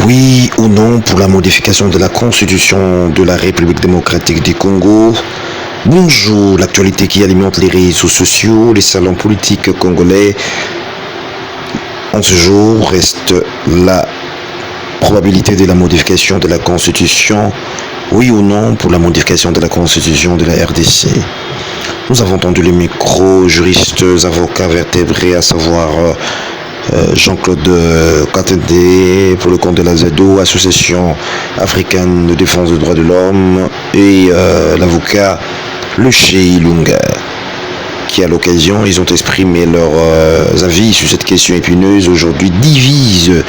Oui ou non pour la modification de la Constitution de la République démocratique du Congo? Bonjour, l'actualité qui alimente les réseaux sociaux, les salons politiques congolais. En ce jour reste la probabilité de la modification de la Constitution. Oui ou non pour la modification de la Constitution de la RDC? Nous avons entendu les micros, juristes, avocats vertébrés, à savoir Jean-Claude Katende pour le compte de la ZEDO, Association africaine de défense des droits de l'homme, et l'avocat Luché Ilunga, qui à l'occasion, ils ont exprimé leurs avis sur cette question épineuse. Aujourd'hui, divise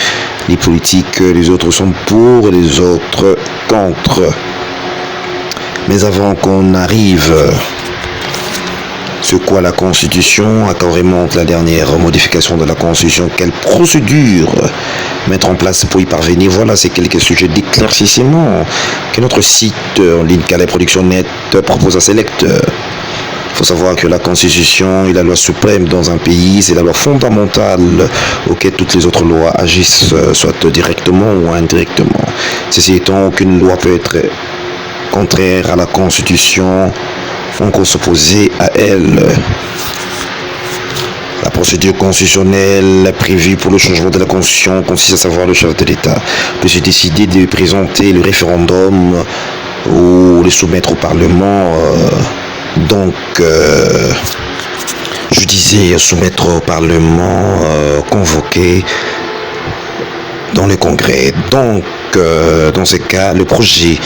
les politiques, les autres sont pour et les autres contre. Mais avant qu'on arrive, c'est quoi la Constitution? À quand remonte la dernière modification de la Constitution? Quelle procédure mettre en place pour y parvenir? Voilà, c'est quelques sujets d'éclaircissement que notre site en ligne Calais Production Net propose à ses lecteurs. Il faut savoir que la Constitution est la loi suprême dans un pays, c'est la loi fondamentale auquel toutes les autres lois agissent, soit directement ou indirectement. Ceci étant, aucune loi peut être contraire à la Constitution, on s'opposer à elle. La procédure constitutionnelle prévue pour le changement de la Constitution consiste à savoir le chef de l'État peut se décider de présenter le référendum ou le soumettre au Parlement. Je disais soumettre au Parlement, convoqué dans le Congrès. Dans ce cas, le projet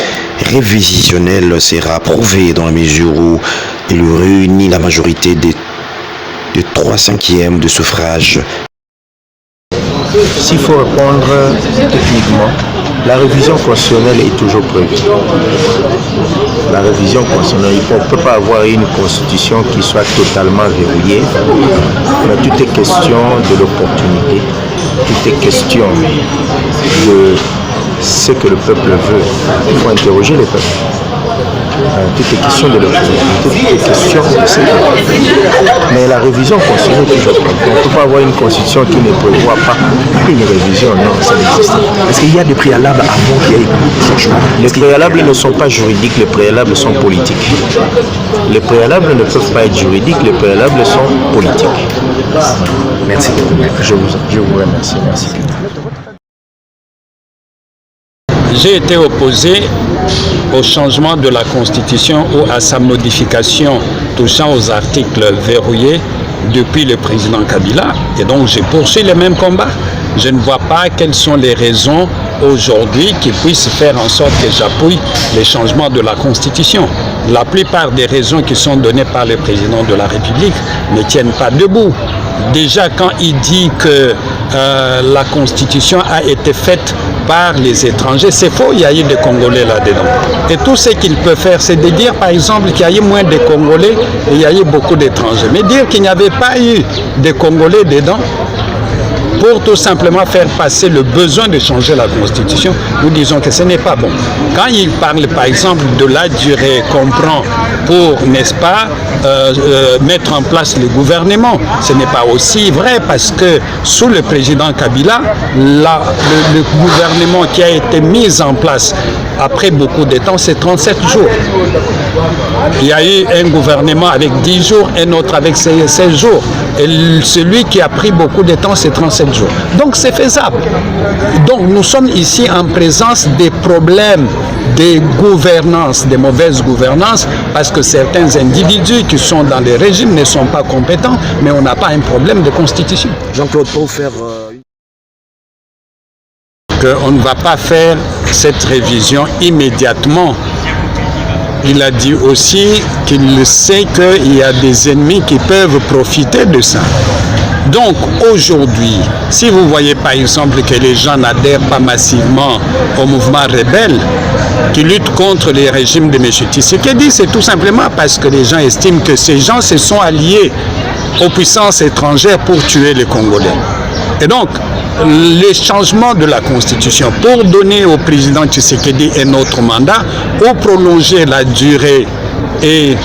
révisitionnel sera approuvé dans la mesure où il réunit la majorité de 3/5 de suffrage. S'il faut répondre techniquement, la révision constitutionnelle est toujours prévue. La révision constitutionnelle, on ne peut pas avoir une constitution qui soit totalement verrouillée, mais tout est question de l'opportunité, tout est question de ce que le peuple veut. Il faut interroger le peuple. Tout est question de l'opportunité, tout est question de ce que le peuple veut. Mais la révision constitutionnelle est toujours prévue. On ne peut pas avoir une constitution qui ne prévoit pas une révision, non, ça n'existe pas. Est-ce qu'il y a des préalables avant qu'il y ait des changements? Les préalables ne sont pas juridiques, les préalables sont politiques. Les préalables ne peuvent pas être juridiques, les préalables sont politiques. Merci beaucoup. Je vous remercie. Merci. J'ai été opposé au changement de la Constitution ou à sa modification touchant aux articles verrouillés depuis le président Kabila. Et donc j'ai poursuivi les mêmes combats. Je ne vois pas quelles sont les raisons aujourd'hui qui puissent faire en sorte que j'appuie les changements de la Constitution. La plupart des raisons qui sont données par le président de la République ne tiennent pas debout. Déjà quand il dit que la Constitution a été faite par les étrangers, c'est faux, il y a eu des Congolais là-dedans. Et tout ce qu'il peut faire, c'est de dire par exemple qu'il y a eu moins de Congolais et il y a eu beaucoup d'étrangers. Mais dire qu'il n'y avait pas eu de Congolais dedans, pour tout simplement faire passer le besoin de changer la Constitution, nous disons que ce n'est pas bon. Quand il parle par exemple de la durée qu'on prend pour, n'est-ce pas, mettre en place le gouvernement, ce n'est pas aussi vrai parce que sous le président Kabila, le gouvernement qui a été mis en place après beaucoup de temps, c'est 37 jours. Il y a eu un gouvernement avec 10 jours, un autre avec 16 jours. Et celui qui a pris beaucoup de temps, c'est 37 jours. Donc c'est faisable. Donc nous sommes ici en présence des problèmes de gouvernance, de mauvaise gouvernance, parce que certains individus qui sont dans les régimes ne sont pas compétents, mais on n'a pas un problème de constitution. Jean-Claude, pour faire... On ne va pas faire cette révision immédiatement. Il a dit aussi qu'il sait qu'il y a des ennemis qui peuvent profiter de ça. Donc aujourd'hui, si vous voyez par exemple que les gens n'adhèrent pas massivement au mouvement rebelle qui lutte contre les régimes de M. Tshisekedi, c'est tout simplement parce que les gens estiment que ces gens se sont alliés aux puissances étrangères pour tuer les Congolais. Et donc, les changements de la Constitution pour donner au président Tshisekedi un autre mandat ou prolonger la durée et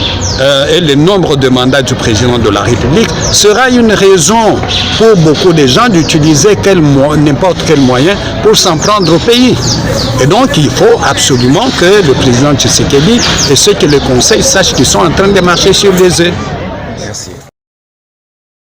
le nombre de mandats du président de la République sera une raison pour beaucoup de gens d'utiliser n'importe quel moyen pour s'en prendre au pays. Et donc il faut absolument que le président Tshisekedi et ceux qui le conseillent sachent qu'ils sont en train de marcher sur des œufs. Merci.